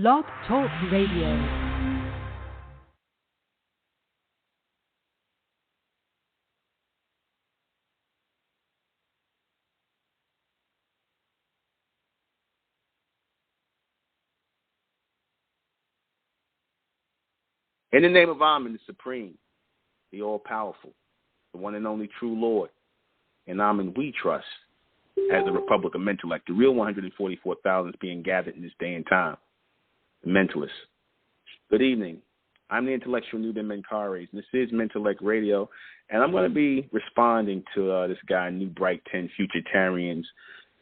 Blog Talk Radio. In the name of Amen, the Supreme, the All-Powerful, the one and only true Lord, and Amen we trust, as the Republic of Mentellect, the real 144,000 is being gathered in this day and time, the Mentalists. Good evening. I'm the intellectual Nubrighten Menkares, and this is Mentellect Radio, and I'm going to be responding to this guy, Nubrighten, Futurians,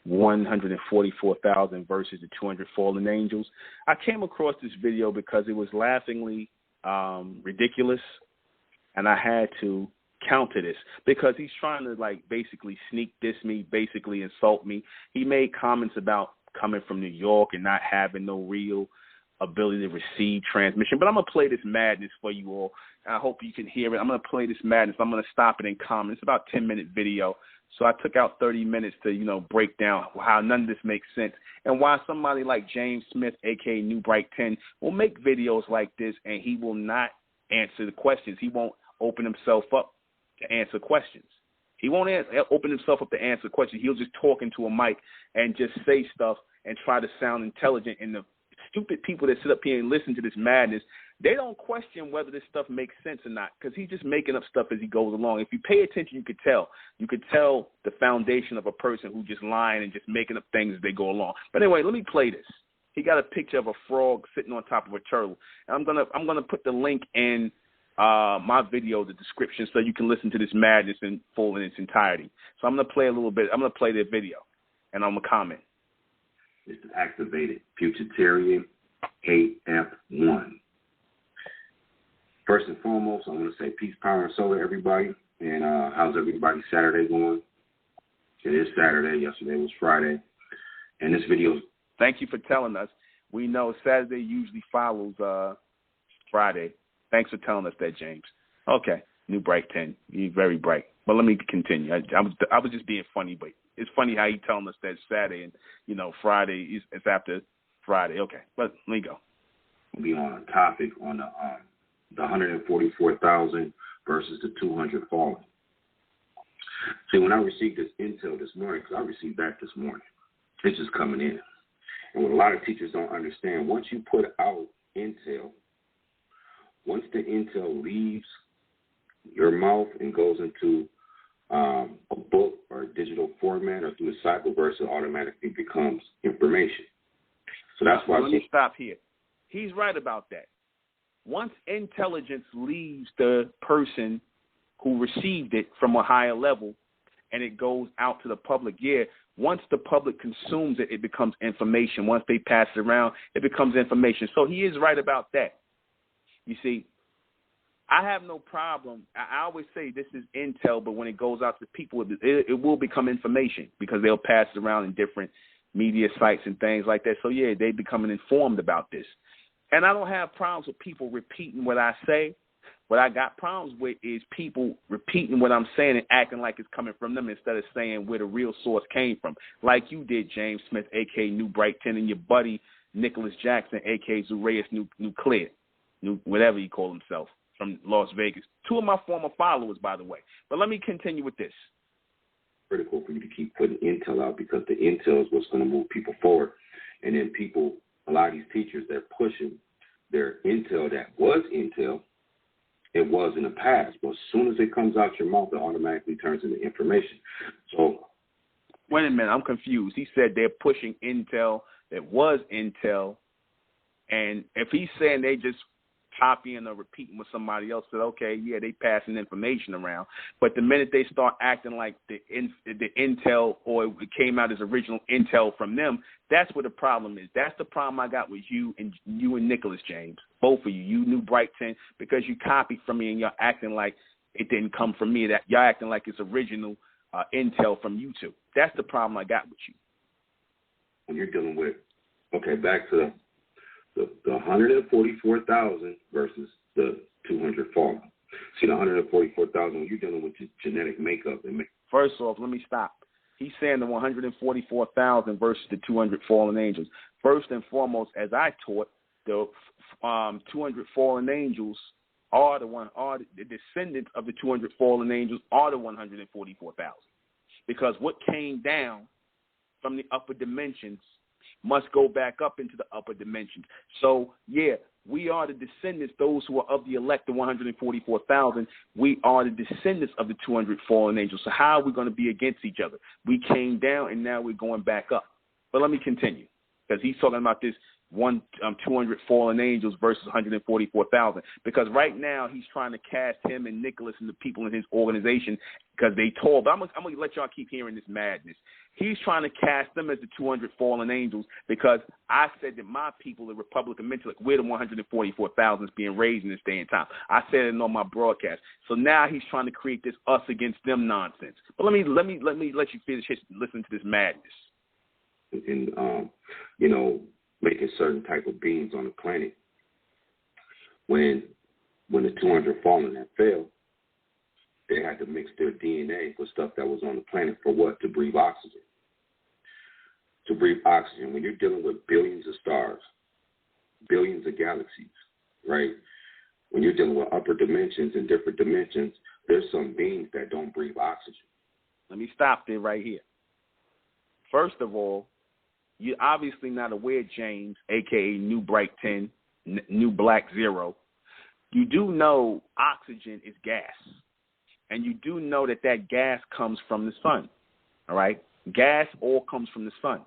144,000 versus the 200 fallen angels. I came across this video because it was laughingly ridiculous, and I had to counter this because he's trying to basically sneak diss me, basically insult me. He made comments about coming from New York and not having no real ability to receive transmission. But I'm going to play this madness for you all. I hope you can hear it. I'm going to play this madness. I'm going to stop it in comments. It's about a 10-minute video. So I took out 30 minutes to, break down how none of this makes sense and why somebody like James Smith, a.k.a. Nubrighten, will make videos like this and he will not answer the questions. He won't open himself up to answer questions. He won't open himself up to answer questions. He'll just talk into a mic and just say stuff and try to sound intelligent. And the stupid people that sit up here and listen to this madness, they don't question whether this stuff makes sense or not because he's just making up stuff as he goes along. If you pay attention, you could tell. You could tell the foundation of a person who just lying and just making up things as they go along. But anyway, let me play this. He got a picture of a frog sitting on top of a turtle. And I'm gonna put the link in my video, the description, so you can listen to this madness in full in its entirety. So I'm gonna play a little bit. I'm gonna play the video, and I'm gonna comment. It's the activated Futurian AF1. First and foremost, I want to say peace, power, and solar, everybody. And how's everybody's Saturday going? It is Saturday. Yesterday was Friday. And this video. Thank you for telling us. We know Saturday usually follows Friday. Thanks for telling us that, James. Okay, Nubrighten, you're very bright. But let me continue. I was just being funny, but it's funny how he's telling us that it's Saturday and, Friday is after Friday. Okay, but let me go. We'll be on a topic on the 144,000 versus the 200 fallen. See, when I received this intel this morning, because I received that this morning, it's just coming in. And what a lot of teachers don't understand, once you put out intel, once the intel leaves your mouth and goes into a book or a digital format or through a cyberverse, it automatically becomes information. So that's why. Let me stop here. He's right about that. Once intelligence leaves the person who received it from a higher level and it goes out to the public, once the public consumes it, it becomes information. Once they pass it around, it becomes information. So he is right about that. You see, I have no problem. I always say this is intel, but when it goes out to people, it will become information because they'll pass it around in different media sites and things like that. So, they becoming informed about this. And I don't have problems with people repeating what I say. What I got problems with is people repeating what I'm saying and acting like it's coming from them instead of saying where the real source came from, like you did, James Smith, a.k.a. Nubrighten, and your buddy Nicholas Jackson, a.k.a. Zurayus Nuclear, whatever he called himself, from Las Vegas. Two of my former followers, by the way. But let me continue with this. Critical for you to keep putting intel out because the intel is what's going to move people forward. And then people, a lot of these teachers, they're pushing their intel that was intel. It was in the past. But as soon as it comes out your mouth, it automatically turns into information. So, wait a minute. I'm confused. He said they're pushing intel that was intel. And if he's saying they just copying or repeating what somebody else said, okay, they passing information around. But the minute they start acting like the intel or it came out as original intel from them, that's what the problem is. That's the problem I got with you and Nicholas James, both of you. You Nubrighten, because you copied from me and you're acting like it didn't come from me. That you're acting like it's original intel from you two. That's the problem I got with you. When you're dealing with, back to the 144,000 versus the 200 fallen. See, the 144,000, when you're dealing with your genetic makeup. First off, let me stop. He's saying the 144,000 versus the 200 fallen angels. First and foremost, as I taught, the 200 fallen angels are the descendants of the 200 fallen angels are the 144,000. Because what came down from the upper dimensions must go back up into the upper dimensions. So, yeah, we are the descendants, those who are of the elect, the 144,000. We are the descendants of the 200 fallen angels. So how are we going to be against each other? We came down, and now we're going back up. But let me continue, because he's talking about this 200 fallen angels versus 144,000. Because right now he's trying to cast him and Nicholas and the people in his organization because they told. But I'm going to let y'all keep hearing this madness. He's trying to cast them as the 200 fallen angels because I said that my people, the Republican mentalists, we're the 144,000 being raised in this day and time. I said it on my broadcast. So now he's trying to create this us against them nonsense. But let me let you finish listen to this madness. And making certain type of beings on the planet. When the 200 fallen had failed, they had to mix their DNA with stuff that was on the planet for what? To breathe oxygen. To breathe oxygen. When you're dealing with billions of stars, billions of galaxies, right? When you're dealing with upper dimensions and different dimensions, there's some beings that don't breathe oxygen. Let me stop there right here. First of all, you're obviously not aware, James, a.k.a. Nubrighten, New Black Zero. You do know oxygen is gas. And you do know that gas comes from the sun, all right? Gas all comes from the sun.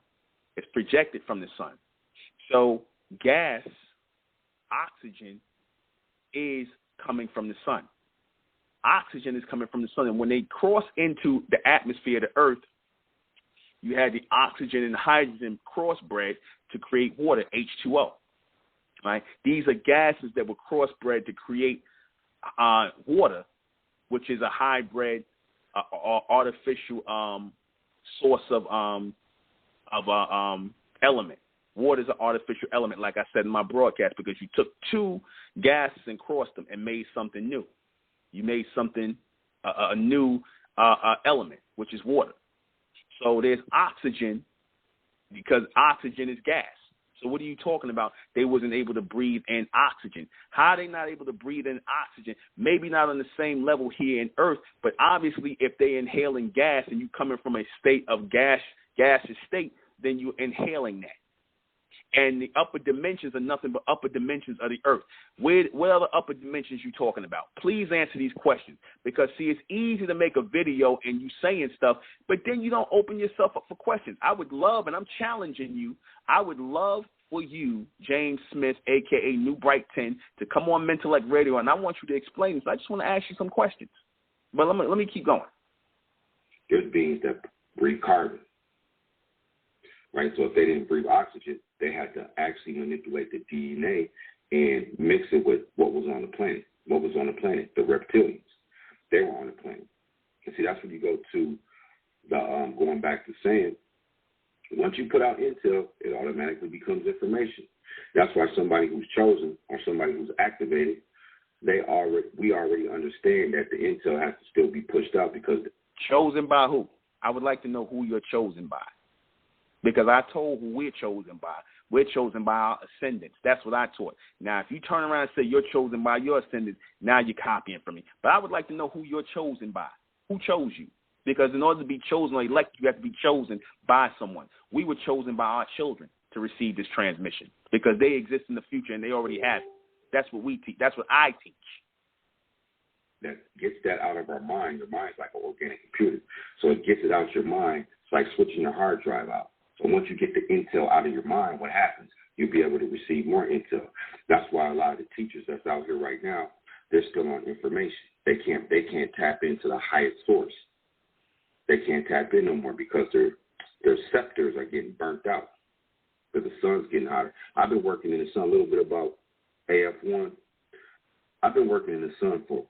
It's projected from the sun. So gas, oxygen, is coming from the sun. Oxygen is coming from the sun. And when they cross into the atmosphere of the earth, you had the oxygen and hydrogen crossbred to create water, H2O. Right? These are gases that were crossbred to create water, which is a hybrid, artificial source of element. Water is an artificial element, like I said in my broadcast, because you took two gases and crossed them and made something new. You made something a new element, which is water. So there's oxygen because oxygen is gas. So what are you talking about? They wasn't able to breathe in oxygen. How are they not able to breathe in oxygen? Maybe not on the same level here in Earth, but obviously if they're inhaling gas and you coming from a state of gaseous state, then you're inhaling that. And the upper dimensions are nothing but upper dimensions of the earth. What other upper dimensions you talking about? Please answer these questions. Because, see, it's easy to make a video and you saying stuff, but then you don't open yourself up for questions. I would love, and I'm challenging you, I would love for you, James Smith, a.k.a. Nubrighten, to come on Mentellect Radio, and I want you to explain this. I just want to ask you some questions. But let me keep going. There's beings that breathe carbon. Right, so if they didn't breathe oxygen, they had to actually manipulate the DNA and mix it with what was on the planet. What was on the planet? The reptilians. They were on the planet. And see, that's when you go to the going back to saying, once you put out intel, it automatically becomes information. That's why somebody who's chosen or somebody who's activated, we already understand that the intel has to still be pushed out because chosen by who? I would like to know who you're chosen by. Because I told who we're chosen by. We're chosen by our ascendants. That's what I taught. Now, if you turn around and say you're chosen by your ascendants, now you're copying from me. But I would like to know who you're chosen by. Who chose you? Because in order to be chosen or elected, you have to be chosen by someone. We were chosen by our children to receive this transmission because they exist in the future and they already have it. That's what we teach. That's what I teach. That gets that out of our mind. Your mind's like an organic computer. So it gets it out your mind. It's like switching your hard drive out. So once you get the intel out of your mind, what happens? You'll be able to receive more intel. That's why a lot of the teachers that's out here right now, they're still on information. They can't tap into the highest source. They can't tap in no more because their receptors are getting burnt out because the sun's getting hotter. I've been working in the sun a little bit about AF1. I've been working in the sun for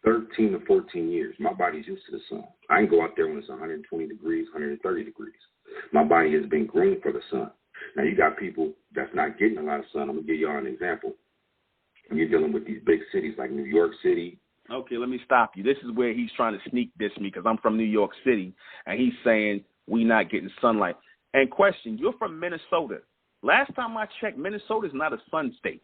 13 to 14 years. My body's used to the sun. I can go out there when it's 120 degrees, 130 degrees. My body has been groomed for the sun. Now, you got people that's not getting a lot of sun. I'm going to give y'all an example. When you're dealing with these big cities like New York City. Okay, let me stop you. This is where he's trying to sneak diss me because I'm from New York City, and he's saying we not getting sunlight. And question, you're from Minnesota. Last time I checked, Minnesota is not a sun state.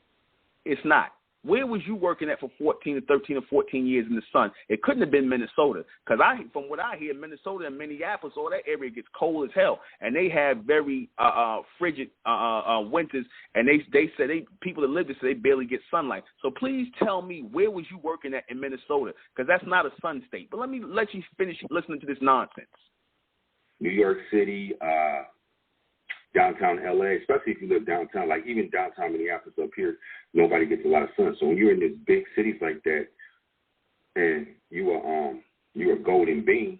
It's not. Where was you working at for 13 or 14 years in the sun? It couldn't have been Minnesota, because from what I hear, Minnesota and Minneapolis, all that area gets cold as hell, and they have very frigid winters. And they say people that live there say they barely get sunlight. So please tell me, where was you working at in Minnesota? Because that's not a sun state. But let me let you finish listening to this nonsense. New York City, downtown LA, especially if you live downtown, like even downtown Minneapolis up here, nobody gets a lot of sun. So when you're in these big cities like that, and you're a golden bean,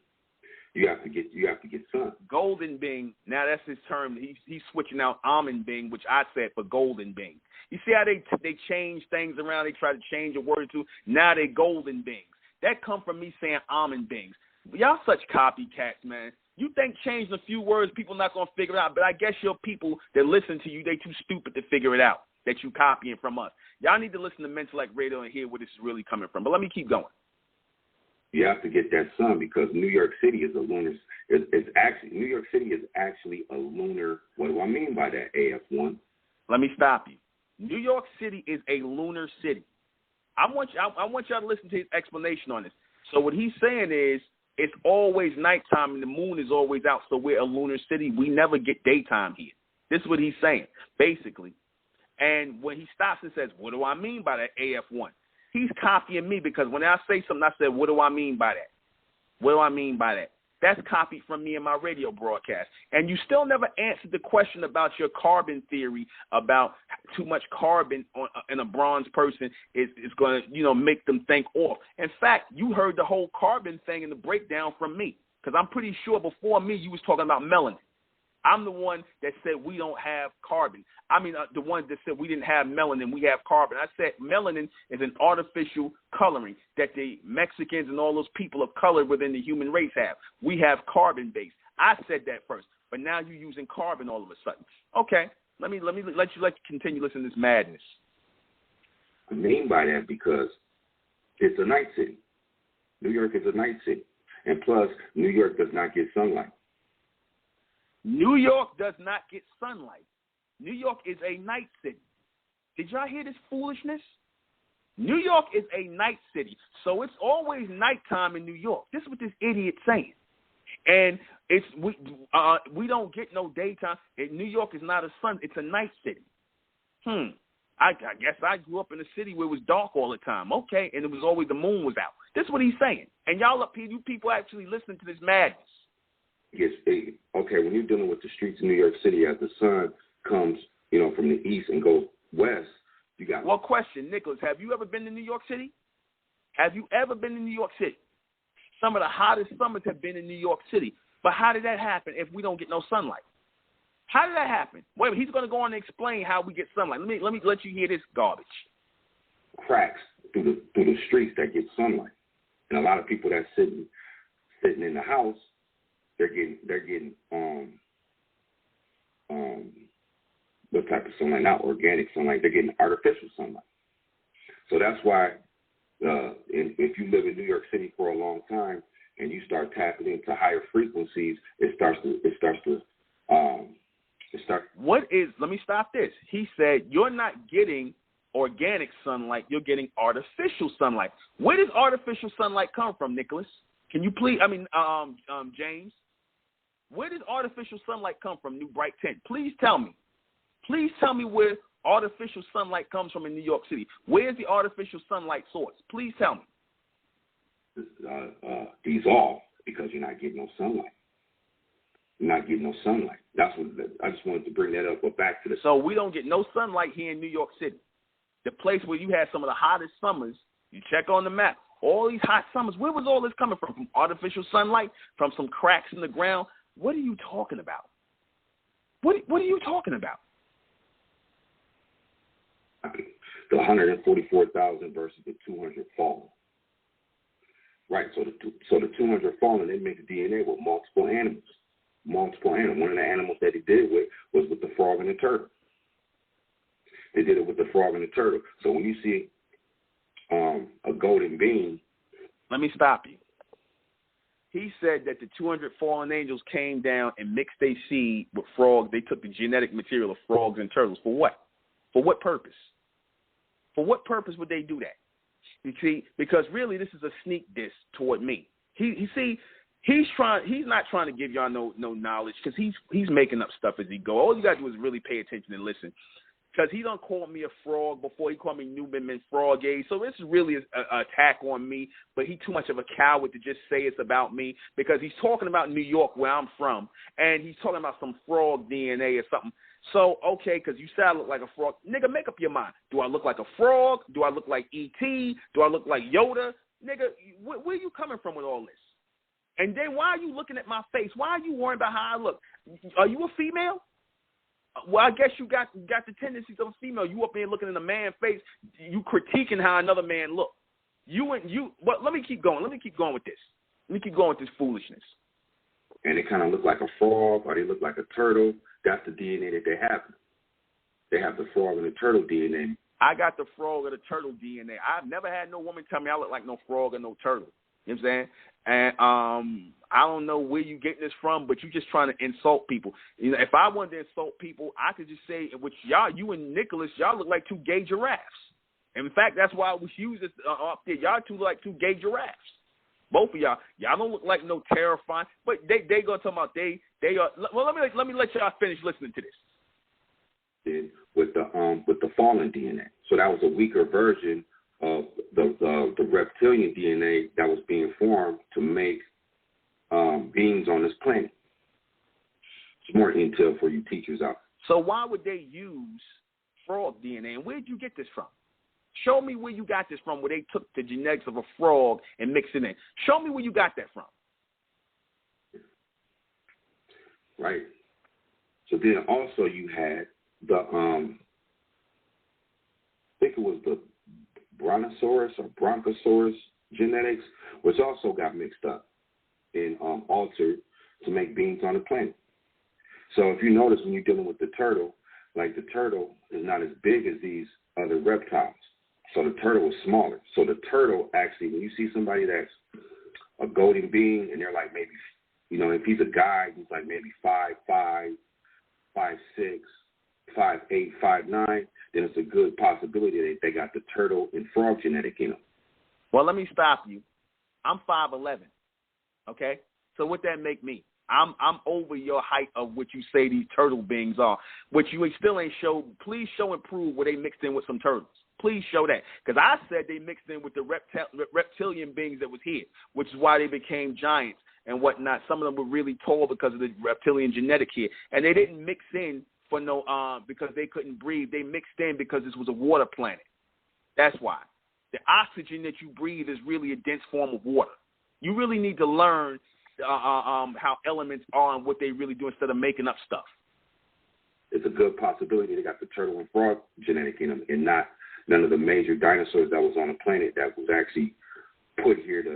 you have to get sun. Golden bean. Now that's his term. He's switching out almond bean, which I said for golden bean. You see how they change things around? They try to change a word or two. Now they golden beans. That come from me saying almond beans. Y'all such copycats, man. You think changing a few words, people not going to figure it out. But I guess your people that listen to you, they too stupid to figure it out, that you copying from us. Y'all need to listen to Mentellect Radio and hear where this is really coming from. But let me keep going. You have to get that sun, because New York City is a lunar. New York City is actually a lunar. What do I mean by that, AF1? Let me stop you. New York City is a lunar city. I want y'all to listen to his explanation on this. So what he's saying is, it's always nighttime and the moon is always out, so we're a lunar city. We never get daytime here. This is what he's saying, basically. And when he stops and says, what do I mean by that, AF1? He's copying me, because when I say something, I said, what do I mean by that? What do I mean by that? That's copied from me in my radio broadcast. And you still never answered the question about your carbon theory, about too much carbon in a bronze person is going to, make them think off. In fact, you heard the whole carbon thing in the breakdown from me, because I'm pretty sure before me you was talking about melanin. I'm the one that said we don't have carbon. The one that said we didn't have melanin, we have carbon. I said melanin is an artificial coloring that the Mexicans and all those people of color within the human race have. We have carbon-based. I said that first, but now you're using carbon all of a sudden. Okay, let me let you continue listening to this madness. I mean by that because it's a night city. New York is a night city, and plus New York does not get sunlight. New York does not get sunlight. New York is a night city. Did y'all hear this foolishness? New York is a night city, so it's always nighttime in New York. This is what this idiot's saying. And we don't get no daytime. New York is not a sun. It's a night city. I guess I grew up in a city where it was dark all the time. Okay, and it was always the moon was out. This is what he's saying. And y'all up here, you people actually listen to this madness. Yes, okay, when you're dealing with the streets of New York City, as the sun comes, from the east and goes west, you got... Well, question, Nicholas, have you ever been to New York City? Have you ever been to New York City? Some of the hottest summers have been in New York City. But how did that happen if we don't get no sunlight? How did that happen? Wait, he's going to go on and explain how we get sunlight. Let me let you hear this garbage. Cracks through the streets that get sunlight. And a lot of people that's sitting in the house, they're getting what type of sunlight? Not organic sunlight. They're getting artificial sunlight. So that's why if you live in New York City for a long time and you start tapping into higher frequencies, Let me stop this. He said you're not getting organic sunlight. You're getting artificial sunlight. Where does artificial sunlight come from, Nicholas? Can you please? James. Where does artificial sunlight come from, Nubrighten? Please tell me. Please tell me where artificial sunlight comes from in New York City. Where's the artificial sunlight source? Please tell me. Dissolve, because you're not getting no sunlight. You're not getting no sunlight. That's what I just wanted to bring that up. But back to the... So we don't get no sunlight here in New York City. The place where you had some of the hottest summers, you check on the map, all these hot summers, where was all this coming from? From artificial sunlight? From some cracks in the ground? What are you talking about? What are you talking about? The 144,000 versus the 200 fallen. Right, so the 200 fallen, they make DNA with multiple animals. One of the animals that they did it with was with the frog and the turtle. They did it with the frog and the turtle. So when you see a golden bean... Let me stop you. he said that the 200 fallen angels came down and mixed their seed with frogs. They took the genetic material of frogs and turtles. For what? For what purpose? For what purpose would they do that? You see, because really this is a sneak diss toward me. He's not trying to give y'all no knowledge, because he's making up stuff as he go. All you got to do is really pay attention and listen. Because he done called me a frog before. He called me Nubrighten frog age. So this is really an attack on me, but he too much of a coward to just say it's about me, because he's talking about New York, where I'm from, and he's talking about some frog DNA or something. So, okay, because you say I look like a frog. Nigga, make up your mind. Do I look like a frog? Do I look like E.T.? Do I look like Yoda? Nigga, where are you coming from with all this? And then why are you looking at my face? Why are you worrying about how I look? Are you a female? Well, I guess you got the tendencies of a female. You up there looking in a man's face, you critiquing how another man look. But let me keep going. Let me keep going with this. Let me keep going with this foolishness. And they kind of look like a frog, or they look like a turtle. That's the DNA that they have. They have the frog and the turtle DNA. I got the frog or the turtle DNA. I've never had no woman tell me I look like no frog or no turtle. You know what I'm saying? And I don't know where you getting this from, but you just trying to insult people. You know, if I wanted to insult people, I could just say, which you and Nicholas, y'all look like two gay giraffes. In fact, that's why I was used up there. Y'all two look like two gay giraffes. Both of y'all don't look like no terrifying, but they gonna talk about they are. Well, let me let y'all finish listening to this. With the fallen DNA, so that was a weaker version of the reptilian DNA that was being formed to make beings on this planet. It's more intel for you teachers out. So why would they use frog DNA, and where did you get this from? Show me where you got this from, where they took the genetics of a frog and mixed it in. Show me where you got that from. Right. So then also you had the, I think it was the Brontosaurus or Bronchosaurus genetics, which also got mixed up and altered to make beings on the planet. So if you notice when you're dealing with the turtle, like the turtle is not as big as these other reptiles. So the turtle is smaller. So the turtle actually, when you see somebody that's a golden being and they're like maybe, if he's a guy, he's like maybe 5'5", 5'6", 5'8", 5'9", then it's a good possibility that they got the turtle and frog genetic in them. Well, let me stop you. I'm 5'11", okay? So what that make me? I'm over your height of what you say these turtle beings are, which you still ain't showed. Please show and prove where they mixed in with some turtles. Please show that, because I said they mixed in with the reptilian beings that was here, which is why they became giants and whatnot. Some of them were really tall because of the reptilian genetic here, and they didn't mix in for because they couldn't breathe. They mixed in because this was a water planet. That's why. The oxygen that you breathe is really a dense form of water. You really need to learn how elements are and what they really do instead of making up stuff. It's a good possibility they got the turtle and frog genetic in them, and not none of the major dinosaurs that was on the planet that was actually put here to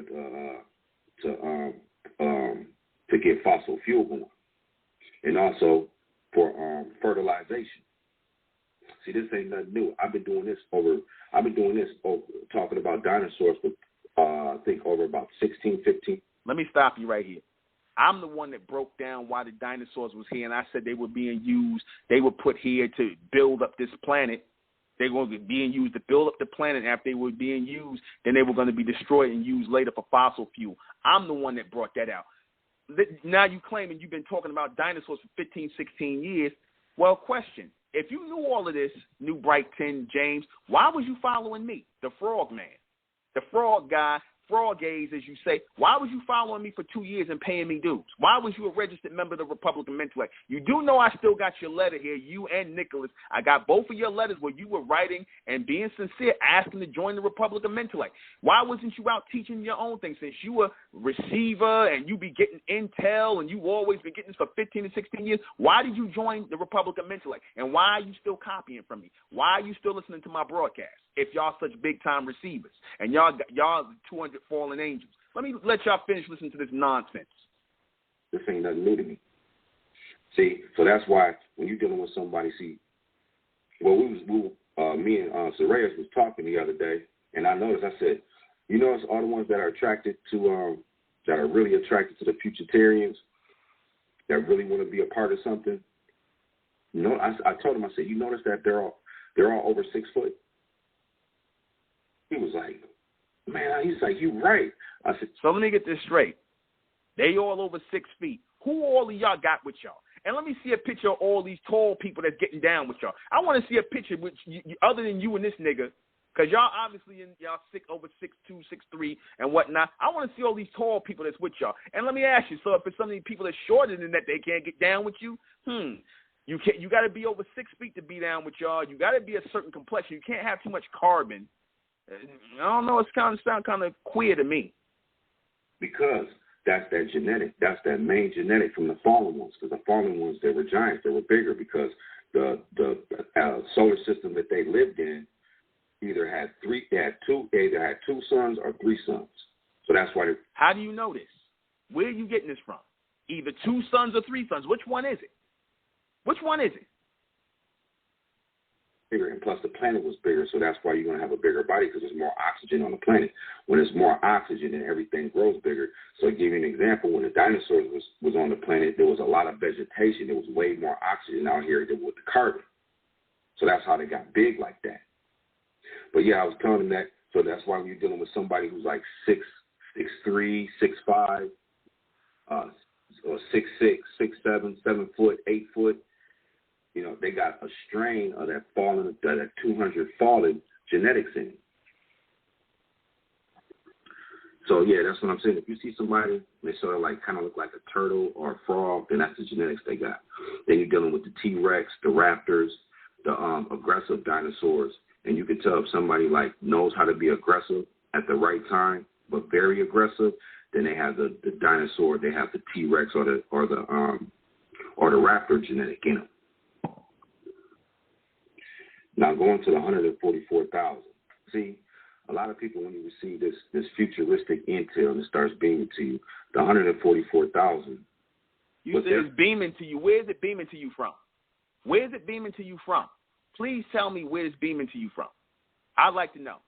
get fossil fuel going, and also for fertilization. See, this ain't nothing new. I've been doing this talking about dinosaurs for I think over about 16, 15. Let me stop you right here. I'm the one that broke down why the dinosaurs was here, and I said they were being used. They were put here to build up this planet. They were being used to build up the planet. After they were being used, then they were going to be destroyed and used later for fossil fuel. I'm the one that brought that out. Now you claiming you've been talking about dinosaurs for 15, 16 years. Well, question. If you knew all of this, Nubrighten, James, why was you following me, the frog man, the frog guy, frog gaze, as you say? Why was you following me for 2 years and paying me dues? Why was you a registered member of the Republican Mental Act? You do know I still got your letter here, you and Nicholas. I got both of your letters where you were writing and being sincere, asking to join the Republican Mental Act. Why wasn't you out teaching your own thing? Since you were receiver and you be getting intel and you always been getting this for 15 to 16 years, why did you join the Republican Mental Act? And why are you still copying from me? Why are you still listening to my broadcast if y'all such big-time receivers and y'all 200 fallen angels? Let me let y'all finish listening to this nonsense. This ain't nothing new to me. See, so that's why when you're dealing with somebody, me and Sarayas was talking the other day, and I noticed, I said, you notice all the ones that are attracted to that are really attracted to the Futurians, that really want to be a part of something. You know, I told him, I said, you notice that they're all over 6 foot? He was like, man, he's like, you right. I said, so let me get this straight. They all over 6 feet. Who all of y'all got with y'all? And let me see a picture of all these tall people that's getting down with y'all. I want to see a picture with you, other than you and this nigga, because y'all obviously y'all over 6'2", 6'3", and whatnot. I want to see all these tall people that's with y'all. And let me ask you, so if it's some of these people that's shorter than that, they can't get down with you, you got to be over 6 feet to be down with y'all. You got to be a certain complexion. You can't have too much carbon. I don't know. It's sound kind of queer to me. Because that's that genetic. That's that main genetic from the fallen ones. Because the fallen ones, they were giants. They were bigger because the solar system that they lived in either had two suns or 3 suns. So that's why. How do you know this? Where are you getting this from? Either 2 suns or 3 suns. Which one is it? Which one is it? Bigger, and plus the planet was bigger, so that's why you're going to have a bigger body, because there's more oxygen on the planet. When there's more oxygen, then everything grows bigger. So to give you an example, when the dinosaurs was on the planet, there was a lot of vegetation. There was way more oxygen out here than with the carbon. So that's how they got big like that. But yeah, I was telling them that, so that's why when you're dealing with somebody who's like 6'3", 6'5", or 6'6", 6'7", 7 foot, 8 foot, you know, they got a strain of that 200 fallen genetics in it. So yeah, that's what I'm saying. If you see somebody, they sort of like kind of look like a turtle or a frog, then that's the genetics they got. Then you're dealing with the T-Rex, the raptors, the aggressive dinosaurs, and you can tell if somebody like knows how to be aggressive at the right time, but very aggressive. Then they have the dinosaur, they have the T-Rex or the raptor genetic in them. Now going to the 144,000. See, a lot of people, when you receive this futuristic intel and it starts beaming to you, the 144,000. You say it's beaming to you. Where is it beaming to you from? Where is it beaming to you from? Please tell me where it's beaming to you from. I'd like to know.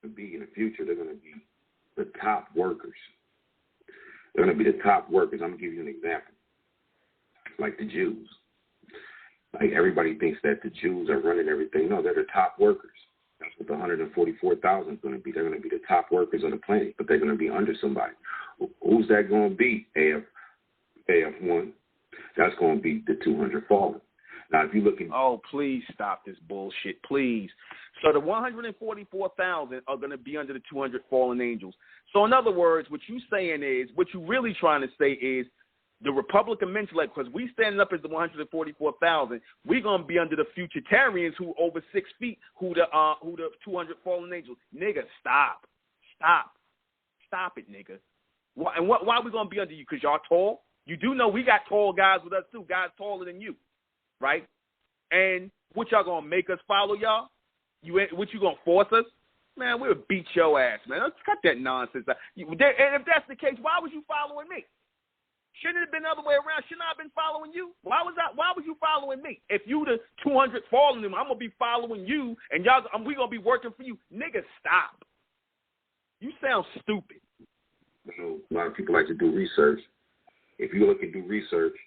In the future, they're going to be the top workers. They're going to be the top workers. I'm going to give you an example. Like the Jews. Like everybody thinks that the Jews are running everything. No, they're the top workers. That's what the 144,000 is going to be. They're going to be the top workers on the planet, but they're going to be under somebody. Who's that going to be? AF1. That's going to be the 200 fallen. Now, if you look at... Oh, please stop this bullshit, please. So the 144,000 are going to be under the 200 fallen angels. So in other words, what you're saying is, what you're really trying to say is, the Republican mentally, because we standing up as the 144,000, we're going to be under the Futurians who over 6 feet, who the 200 fallen angels. Nigga, stop it, nigga. Why are we going to be under you? Because y'all tall? You do know we got tall guys with us too, guys taller than you, right? And what y'all going to make us follow y'all? What you going to force us? Man, we'll beat your ass, man. Let's cut that nonsense out. And if that's the case, why was you following me? Shouldn't it have been the other way around? Shouldn't I have been following you? Why was you following me? If you the 200 falling them, I'm going to be following you, and we going to be working for you. Nigga, stop. You sound stupid. You know, a lot of people like to do research. If you look and do research,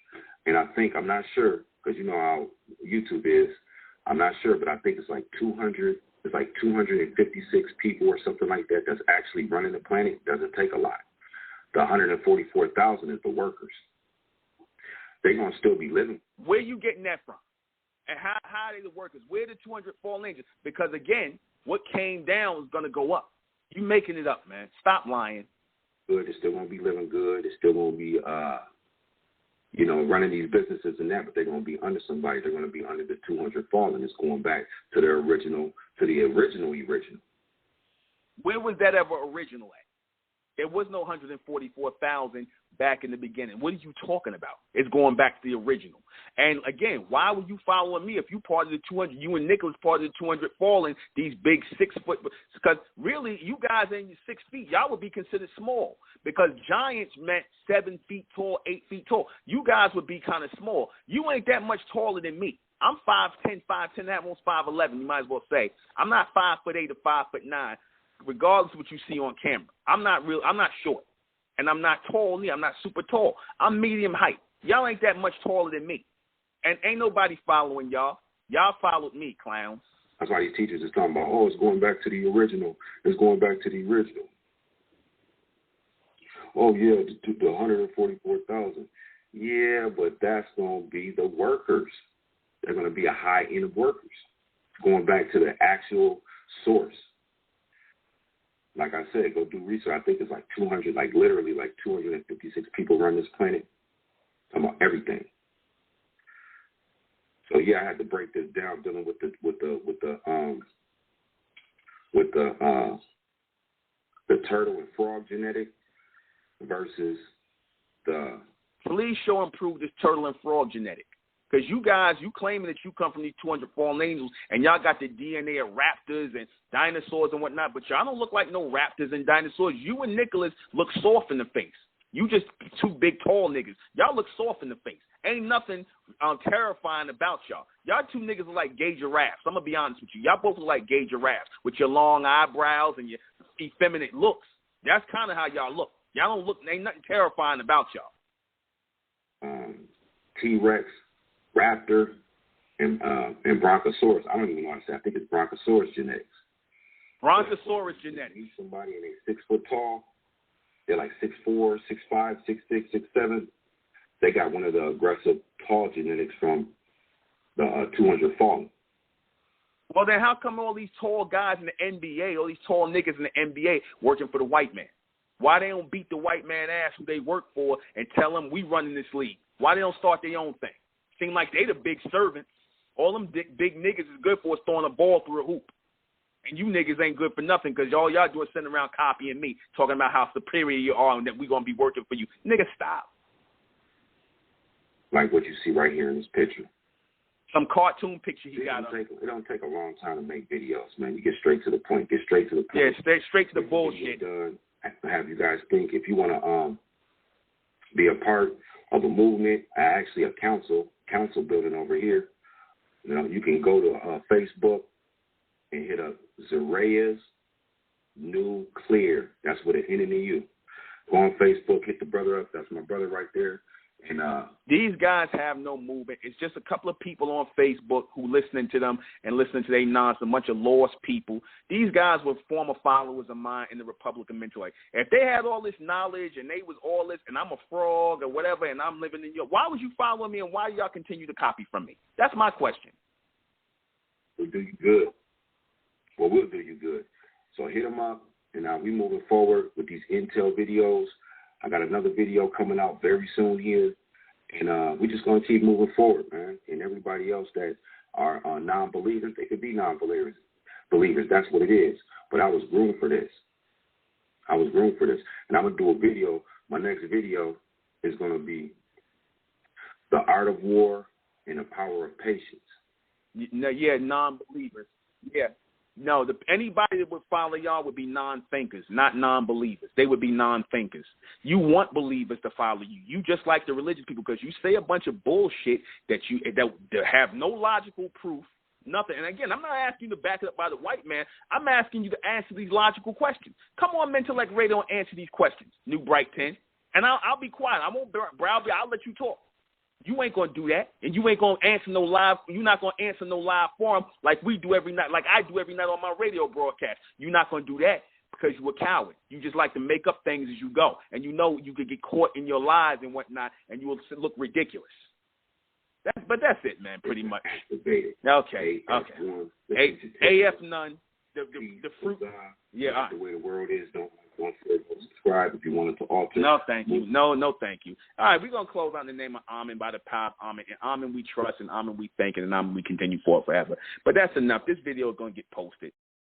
and I'm not sure, because you know how YouTube is, I'm not sure, but I think it's like 256 people or something like that that's actually running the planet. It doesn't take a lot. The 144,000 is the workers. They're going to still be living. Where are you getting that from? And how are they the workers? Where are the 200 fallen angels? Because, again, what came down is going to go up. You making it up, man. Stop lying. Good. They're still going to be living good. They're still going to be, running these businesses and that, but they're going to be under somebody. They're going to be under the 200 fallen. It's going back to the original. Where was that ever original at? There was no 144,000 back in the beginning. What are you talking about? It's going back to the original. And again, why were you following me if you part of the 200? You and Nicholas part of the 200 fallen, these big 6 foot. Because really, you guys in 6 feet, y'all would be considered small. Because giants meant 7 feet tall, 8 feet tall. You guys would be kind of small. You ain't that much taller than me. I'm 5'10", 5'10", almost 5'11". You might as well say I'm not 5'8" or 5'9". Regardless of what you see on camera. I'm not short. And I'm not tall, I'm not super tall. I'm medium height. Y'all ain't that much taller than me. And ain't nobody following y'all. Y'all followed me, clowns. That's why these teachers is talking about, oh, it's going back to the original. It's going back to the original. Oh, yeah, the 144,000. Yeah, but that's going to be the workers. They're going to be a high end of workers. Going back to the actual source. Like I said, go do research. I think it's like 200, like literally like 256 people run this planet. Talking about everything. So yeah, I had to break this down, dealing with the turtle and frog genetic versus the. Please show and prove this turtle and frog genetic. Because you guys, you claiming that you come from these 200 fallen angels, and y'all got the DNA of raptors and dinosaurs and whatnot, but y'all don't look like no raptors and dinosaurs. You and Nicholas look soft in the face. You just two big, tall niggas. Y'all look soft in the face. Ain't nothing terrifying about y'all. Y'all two niggas look like gay giraffes. I'm going to be honest with you. Y'all both look like gay giraffes with your long eyebrows and your effeminate looks. That's kind of how y'all look. Y'all don't look, ain't nothing terrifying about y'all. T-Rex, Raptor, and Brontosaurus. I don't even know how to say. I think it's Brontosaurus genetics. Brontosaurus genetics. Meet somebody and they're 6 foot tall. They're like 6'4", 6'5", 6'6", 6'7". They got one of the aggressive tall genetics from the 200 fallen. Well, then how come all these tall guys in the NBA, all these tall niggas in the NBA working for the white man? Why they don't beat the white man ass who they work for and tell them we running this league? Why they don't start their own thing? Seem like they the big servants. All them big niggas is good for is throwing a ball through a hoop. And you niggas ain't good for nothing because all y'all doing is sitting around copying me, talking about how superior you are and that we going to be working for you. Nigga, stop. Like what you see right here in this picture. Some cartoon picture he got up. It don't take a long time to make videos, man. You get straight to the point. Get straight to the point. Yeah, straight to the bullshit. Have you guys think if you want to be a part of a movement, actually a council building over here, you know, you can go to Facebook and hit up Zarea's Nuclear. That's with an N and a U. Go on Facebook, hit the brother up. That's my brother right there. And these guys have no movement. It's just a couple of people on Facebook who listening to them and listening to their nonsense, a bunch of lost people. These guys were former followers of mine in the Republican mental. If they had all this knowledge and they was all this and I'm a frog or whatever and I'm living in your, why would you follow me and why do y'all continue to copy from me? That's my question. We'll do you good. Well, we'll do you good. So hit them up, and we moving forward with these Intel videos. I got another video coming out very soon here, and we're just going to keep moving forward, man. And everybody else that are non-believers, they could be non-believers. That's what it is. But I was groomed for this. And I'm going to do a video. My next video is going to be The Art of War and the Power of Patience. Yeah, non-believers. Yeah. No, anybody that would follow y'all would be non-thinkers, not non-believers. They would be non-thinkers. You want believers to follow you. You just like the religious people because you say a bunch of bullshit that have no logical proof, nothing. And again, I'm not asking you to back it up by the white man. I'm asking you to answer these logical questions. Come on, Mentellect Radio, and answer these questions, Nubrighten. And I'll be quiet. I won't browbeat. I'll let you talk. You ain't gonna do that, and you ain't gonna answer no live. You're not gonna answer no live forum like we do every night, like I do every night on my radio broadcast. You're not gonna do that because you're a coward. You just like to make up things as you go, and you know you could get caught in your lies and whatnot, and you will look ridiculous. But that's it, man. Pretty much. Okay. AF none. The fruit. Yeah. The way the world is, don't subscribe if you wanted to alter. No, thank you. No, thank you. All right, we're going to close on the name of Amen by the power of Amen. And Amen we trust, and Amen we thank, and Amen we continue forward forever. But that's enough. This video is going to get posted.